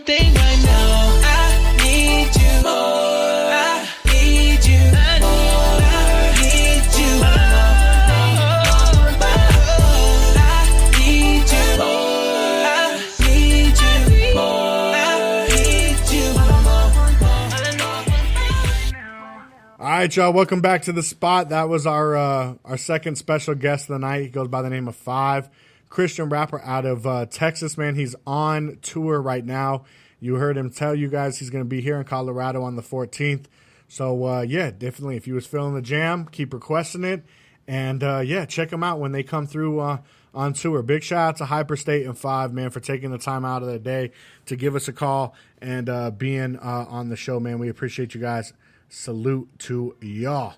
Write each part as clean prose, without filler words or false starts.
everything right now. I need you more. I need you more. I need you more. I need you more. I need you more. I need you more. All right, y'all. Welcome back to the spot. That was our second special guest of the night. He goes by the name of Five, Christian rapper out of Texas. Man, he's on tour right now. You heard him tell you guys he's going to be here in Colorado on the 14th. So yeah, definitely. If you was feeling the jam, keep requesting it, and yeah, check them out when they come through on tour. Big shout out to Hyperstate and Five, man, for taking the time out of their day to give us a call and being on the show, man. We appreciate you guys. Salute to y'all.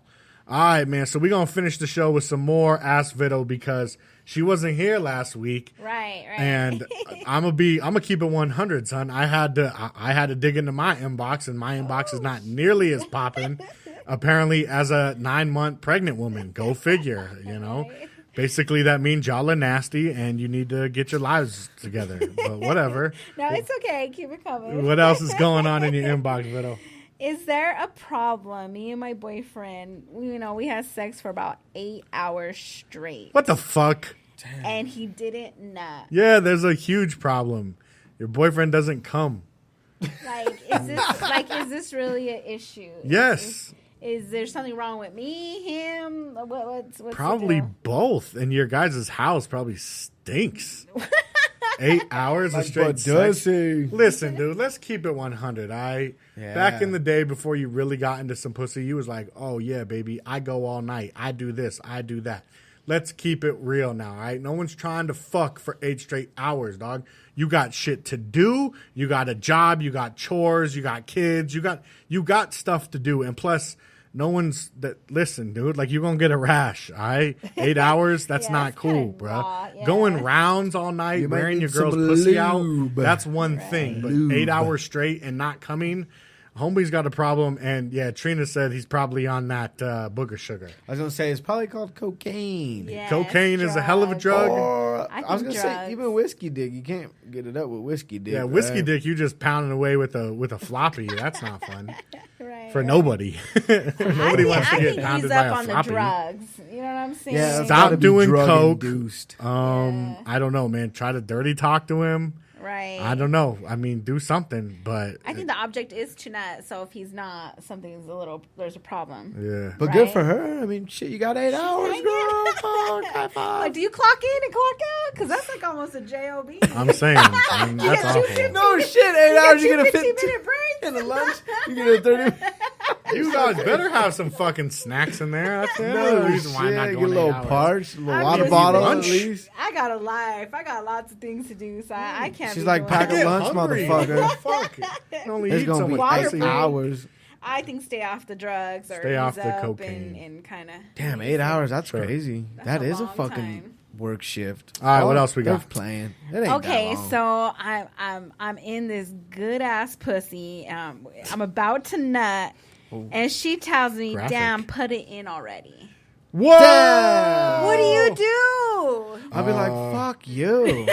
All right, man. So we're going to finish the show with some more Ask Vito because she wasn't here last week. Right. And I'm gonna keep it 100, son. I had to dig into my inbox, and my inbox is not nearly as popping, apparently, as a 9-month pregnant woman. Go figure, you know. Right. Basically, that means y'all are nasty, and you need to get your lives together. But whatever. No, it's okay. Keep it coming. What else is going on in your inbox, Vito? Is there a problem? Me and my boyfriend, we had sex for about 8 hours straight. What the fuck? Damn. And he didn't nut. Yeah, there's a huge problem. Your boyfriend doesn't come. Is this really an issue? Yes. Is there something wrong with me, him? What's probably both. And your guys' house probably stinks. 8 hours of straight sex. Listen, dude, let's keep it 100. Back in the day before you really got into some pussy, you was like, oh, yeah, baby, I go all night. I do this. I do that. Let's keep it real now, all right? No one's trying to fuck for 8 straight hours, dog. You got shit to do. You got a job. You got chores. You got kids. You got stuff to do. And plus, no one's listen, dude, like you're going to get a rash, all right? 8 hours, that's not cool, bro. Yeah. Going rounds all night, wearing your girl's pussy out, that's one thing. But 8 hours straight and not coming, homie's got a problem. And yeah, Trina said he's probably on that booger sugar. I was going to say, it's probably called cocaine. Yes, cocaine is a hell of a drug. Or, I was going to say, even whiskey dick. You can't get it up with whiskey dick. Yeah, whiskey dick, you just pounding away with a floppy. That's not fun. Right. For nobody. Nobody wants to get pounded by a floppy. I think he's up on the drugs. You know what I'm saying? Yeah, stop doing coke. I don't know, man. Try to dirty talk to him. Right. I don't know. I mean, do something, but I think the object is to nut. So if he's not, there's a problem. Yeah. But good for her. I mean, shit, you got 8 hours, girl. Like, do you clock in and clock out? Because that's like almost a job. I'm saying, that's awful. No shit, 8 hours. You're gonna fit 15-minute break in the lunch. You get a 30. You guys better have some fucking snacks in there. That's the only reason why I'm not going get a little 8 hours. parched, a little water bottle at least. I got a life. I got lots of things to do, so I can't. She's like, pack a lunch, motherfucker. Fuck. Only eat so much 8 hours. I think stay off the drugs or stay off the up cocaine and kind of. Damn, 8 hours. That's crazy. That is a fucking time. Work shift. All right, what else we got? Playing. Okay, so I'm in this good ass pussy. I'm about to nut, and she tells me, "Damn, put it in already." Whoa! Damn. What do you do? I'll be like, "Fuck you."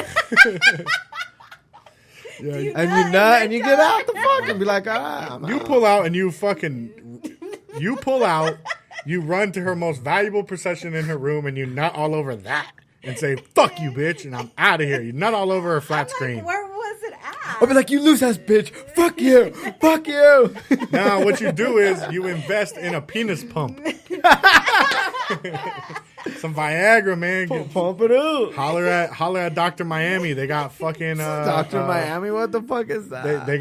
Yeah, you and you nut and you get out the fuck and be like, you pull out and you pull out, you run to her most valuable possession in her room and you nut all over that and say, fuck you, bitch, and I'm out of here. You nut all over her flat screen. Where was it at? I'll be like, you loose ass bitch. Fuck you. Fuck you. Now, what you do is you invest in a penis pump. Some Viagra, man. Pump it up. Holler at Dr. Miami. They got fucking Dr. Miami. What the fuck is that? They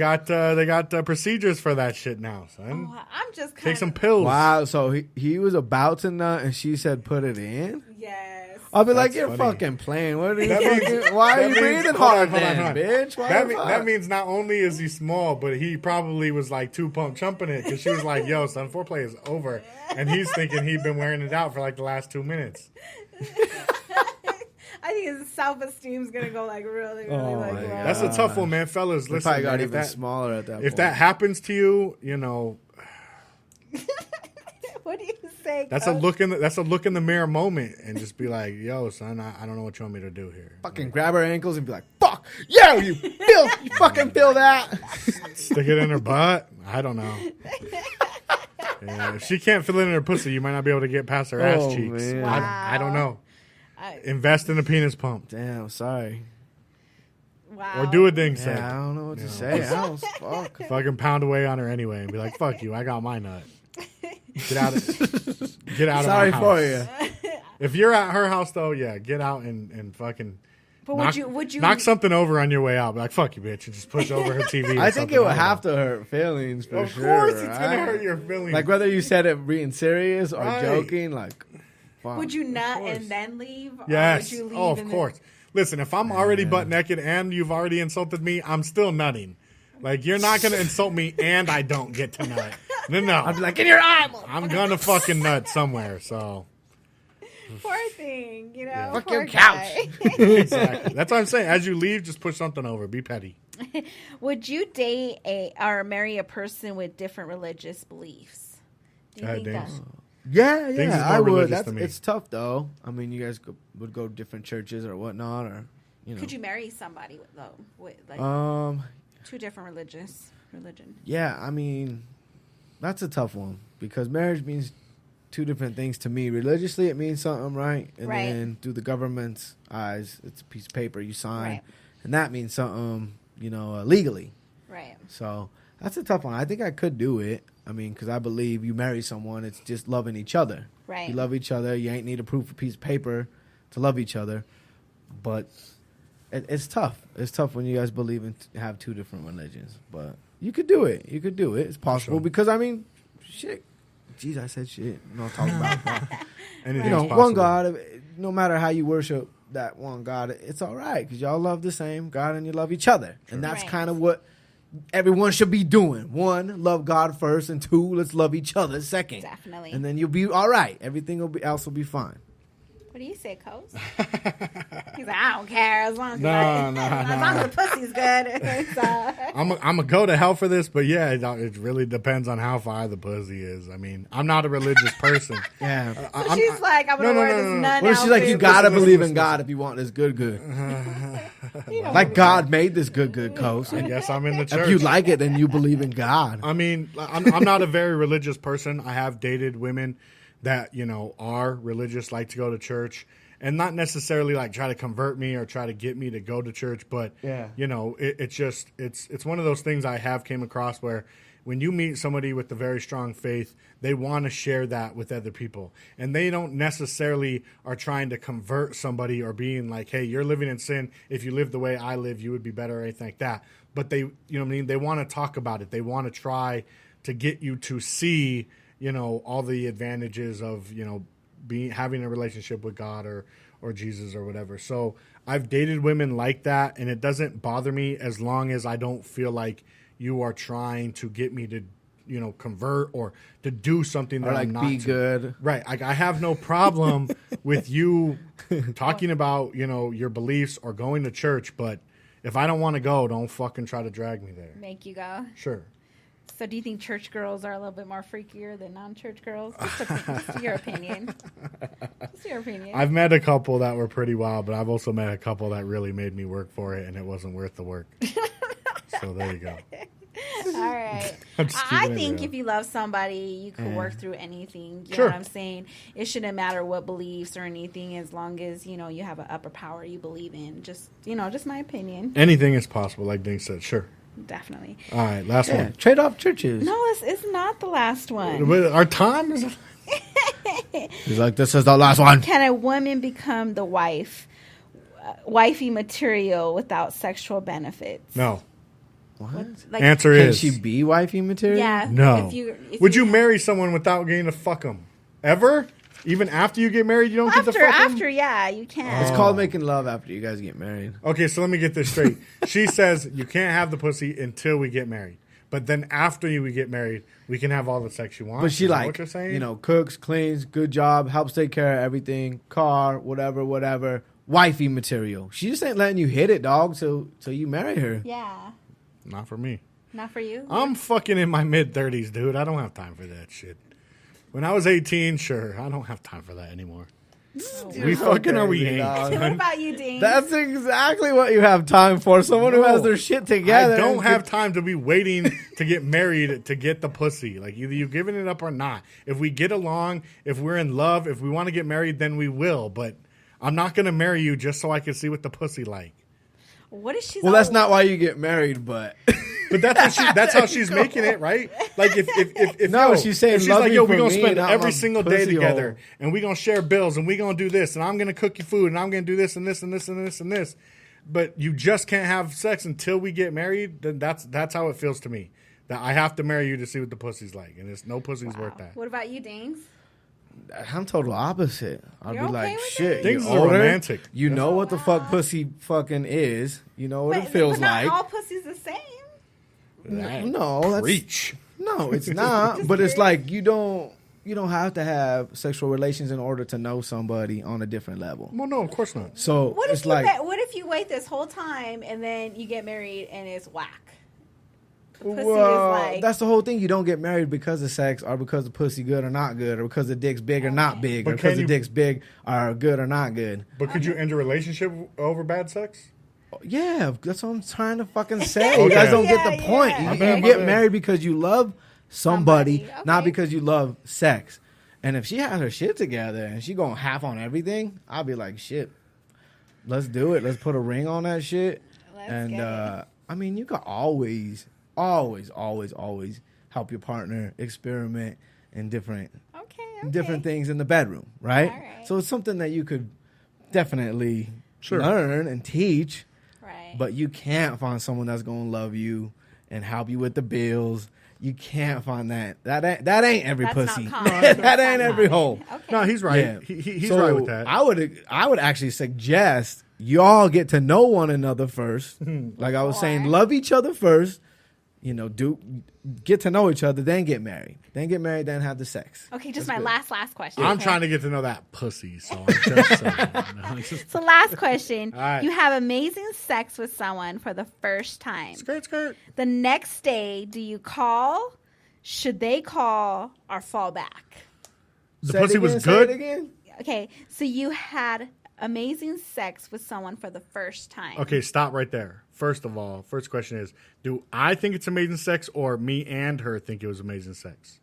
got procedures for that shit now, son. Oh, I'm just take some pills. Wow. So he was about to nut, and she said, "Put it in." Yes. I'll be like, you're fucking playing. What are you? Why are you breathing hard, then, bitch? That means not only is he small, but he probably was like 2 pump chumping it because she was like, "Yo, son, foreplay is over," and he's thinking he'd been wearing it out for like the last 2 minutes. I think his self-esteem's gonna go like really low. That's a tough one, man, fellas. Listen, probably got even smaller at that point. If that happens to you, you know. What do you say? That's Coach? That's a look in the mirror moment, and just be like, "Yo, son, I don't know what you want me to do here." Fucking grab her ankles and be like, "Fuck fuck. Yeah, you fucking feel that. Stick it in her butt. I don't know. Yeah, if she can't feel it in her pussy, you might not be able to get past her ass cheeks. Man. I don't know. Invest in a penis pump. Damn, sorry. Wow. Or do a ding set. Yeah, I don't know what to say. I don't fuck. Fucking pound away on her anyway and be like, fuck you, I got my nut. Get out of my house. Sorry for you. If you're at her house though, yeah, get out and fucking But would you knock something over on your way out. Be like, fuck you, bitch, and just push over her TV. I think it would have to hurt feelings for sure. Of course it's gonna hurt your feelings. Like whether you said it being serious or joking, like fuck. Would you nut and then leave? Yes. Or would you leave Of course. Listen, if I'm already butt naked and you've already insulted me, I'm still nutting. Like, you're not going to insult me and I don't get to nut. No. I'd be like, in your eye. I'm going to fucking nut somewhere, so. Poor thing, you know. Yeah. Fuck poor your couch. Exactly. That's what I'm saying. As you leave, just push something over. Be petty. Would you date or marry a person with different religious beliefs? Do you think that? Yeah, Things is more I would. religious to me. It's tough though. I mean, you guys would go to different churches or whatnot, or you know. Could you marry somebody with like two different religion? Yeah, I mean, that's a tough one because marriage means two different things to me. Religiously, it means something, right? And then through the government's eyes, it's a piece of paper you sign, and that means something, you know, legally. Right. So that's a tough one. I think I could do it. I mean, because I believe you marry someone, it's just loving each other. Right. You love each other. You ain't need to prove a piece of paper to love each other. But it's tough. It's tough when you guys believe in have two different religions. But you could do it. You could do it. It's possible because, I mean, shit. Jeez, I said shit. I'm not talking about Anything's you know, possible. one God, no matter how you worship that one God, it's all right because y'all love the same God and you love each other. Sure. And that's kind of what everyone should be doing. One, love God first, and two, let's love each other second. Definitely. And then you'll be all right. Everything else will be fine. What do you say, Coase? He's like, I don't care as long as as long as the pussy's good. So. I'm gonna go to hell for this, but yeah, it really depends on how far the pussy is. I mean, I'm not a religious person. Yeah. So she's like, I'm gonna wear this nun What if she's like, you outfit. gotta believe in God if you want this good. Like God made this good, Coase. I guess I'm in the church. If you like it, then you believe in God. I mean, I'm not a very religious person. I have dated women that, you know, are religious, like to go to church, and not necessarily like try to convert me or try to get me to go to church. But, you know, it's one of those things I have came across where when you meet somebody with a very strong faith, they want to share that with other people. And they don't necessarily are trying to convert somebody or being like, hey, you're living in sin. If you live the way I live, you would be better or anything like that. But they, you know what I mean? They want to talk about it. They want to try to get you to see, you know, all the advantages of, you know, having a relationship with God or Jesus or whatever. So I've dated women like that, and it doesn't bother me as long as I don't feel like you are trying to get me to, you know, convert or to do something that I'm not. Be good. Right. Like, I have no problem with you talking about, you know, your beliefs or going to church, but if I don't want to go, don't fucking try to drag me there. Make you go. Sure. So do you think church girls are a little bit more freakier than non-church girls? Just your opinion. Just your opinion. I've met a couple that were pretty wild, but I've also met a couple that really made me work for it, and it wasn't worth the work. So there you go. All right. I think if you love somebody, you can work through anything. You know what I'm saying? It shouldn't matter what beliefs or anything, as long as, you know, you have an upper power you believe in. Just, you know, just my opinion. Anything is possible, like Ding said. Sure. Definitely. All right, last one. Trade off churches. No, it's not the last one. Our time is... He's like, this is the last one. Can a woman become the wifey material without sexual benefits? No. What? Like, Answer Can is... she be wifey material? Yeah. No. If Would you marry someone without getting to fuck them? Ever? Even after you get married, you don't get to fuck them? After, yeah, you can. It's called making love after you guys get married. Okay, so let me get this straight. She says you can't have the pussy until we get married. But then after we get married, we can have all the sex you want. But she, is that like, what you're saying? you know, cooks, cleans, good job, helps take care of everything, car, whatever. Wifey material. She just ain't letting you hit it, dog, till you marry her. Yeah. Not for me. Not for you? I'm fucking in my mid-30s, dude. I don't have time for that shit. When I was 18, sure. I don't have time for that anymore. We fucking or we ain't. What about you, Ding? That's exactly what you have time for. Someone who has their shit together. I don't have time to be waiting to get married to get the pussy. Like, either you giving it up or not. If we get along, if we're in love, if we want to get married, then we will. But I'm not going to marry you just so I can see what the pussy like. What is she? Well, that's not why you get married, but... But that's how she's making it, right? Like if no, she's saying she's like, yo, we're gonna spend not every my single day pussy together, hole. and we're gonna share bills, and we're gonna do this, and I'm gonna cook you food, and I'm gonna do this and this and this and this and this. But you just can't have sex until we get married. Then that's how it feels to me. That I have to marry you to see what the pussy's like, and it's no pussy's worth that. What about you, Dings? I'm total opposite. I'd You're be okay like, with shit. Things you're are older, romantic. You know what the fuck pussy fucking is. You know what it feels but not like. all pussy's the same. No, that's Reach. No, it's not. But it's like you don't have to have sexual relations in order to know somebody on a different level. Well, no, of course not. So What it's if you like, what if you wait this whole time and then you get married and it's whack? The pussy well, is like, that's the whole thing. You don't get married because of sex or because the pussy good or not good or because the dick's big or not big But or because can the you- dick's big or good or not good. But could you end a relationship over bad sex? Yeah, that's what I'm trying to fucking say. Okay. You guys don't get the Yeah, point. yeah. You, My you bad. get married because you love somebody, Somebody, not okay. because you love sex. And if she has her shit together and she going half on everything, I'll be like, shit, let's do it. Let's put a ring on that shit. Let's And get it. I mean, you can always help your partner experiment in different things in the bedroom, right? All right. So it's something that you could definitely Sure. learn and teach. right. But you can't find someone that's gonna love you and help you with the bills. You can't find that. That ain't every That's not pussy. common. that That's ain't not every common. hole. Okay. No, he's right. Yeah. He's So right with that. I would actually suggest y'all get to know one another first. Like I was saying, love each other first. You know, get to know each other, then get married. Then get married, then have the sex. Okay, just my last question. I'm okay? trying to get to know that pussy, so I'm just saying. No, it's just- So last question. All right. You have amazing sex with someone for the first time. skirt. The next day, do you call? Should they call or fall back? The Say it pussy was again, say it good. again? Okay, so you had amazing sex with someone for the first time. Okay, stop right there. First of all, first question is, do I think it's amazing sex or me and her think it was amazing sex?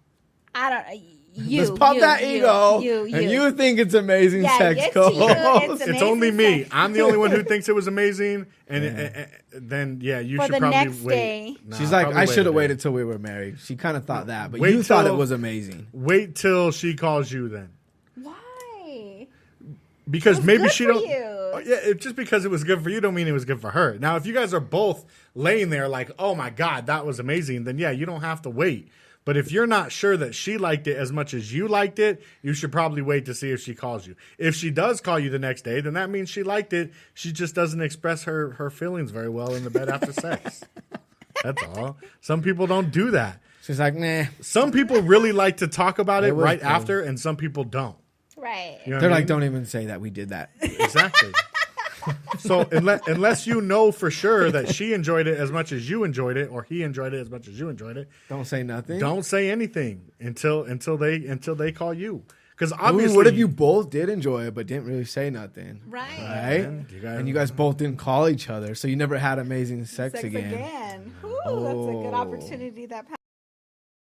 I don't. You. Let's pop that ego. And you think it's amazing Yeah, sex, it's Cole. you. It's It's only amazing me. sex. I'm the only one who thinks it was amazing. And then, yeah, you For should the probably next wait. day. Nah, She's like, probably I wait should a have day. waited till we were married. She kind of thought that, but Wait you thought it till- was amazing. Wait till she calls you then. Why? Because It was maybe good she for don't. you. Just because it was good for you don't mean it was good for her. Now, if you guys are both laying there like, oh my God, that was amazing, then yeah, you don't have to wait. But if you're not sure that she liked it as much as you liked it, you should probably wait to see if she calls you. If she does call you the next day, then that means she liked it. She just doesn't express her feelings very well in the bed after sex. That's all. Some people don't do that. She's like, nah. Some people really like to talk about it It was right cool. after, and some people don't. Right. You know what They're I like, mean? don't even say that we did that. Exactly. So unless you know for sure that she enjoyed it as much as you enjoyed it, or he enjoyed it as much as you enjoyed it, Don't say nothing. don't say anything until they call you. Because Ooh, obviously, what if you both did enjoy it but didn't really say nothing? Right. Right? And you guys both didn't call each other, so you never had amazing sex again. Ooh, that's a good opportunity that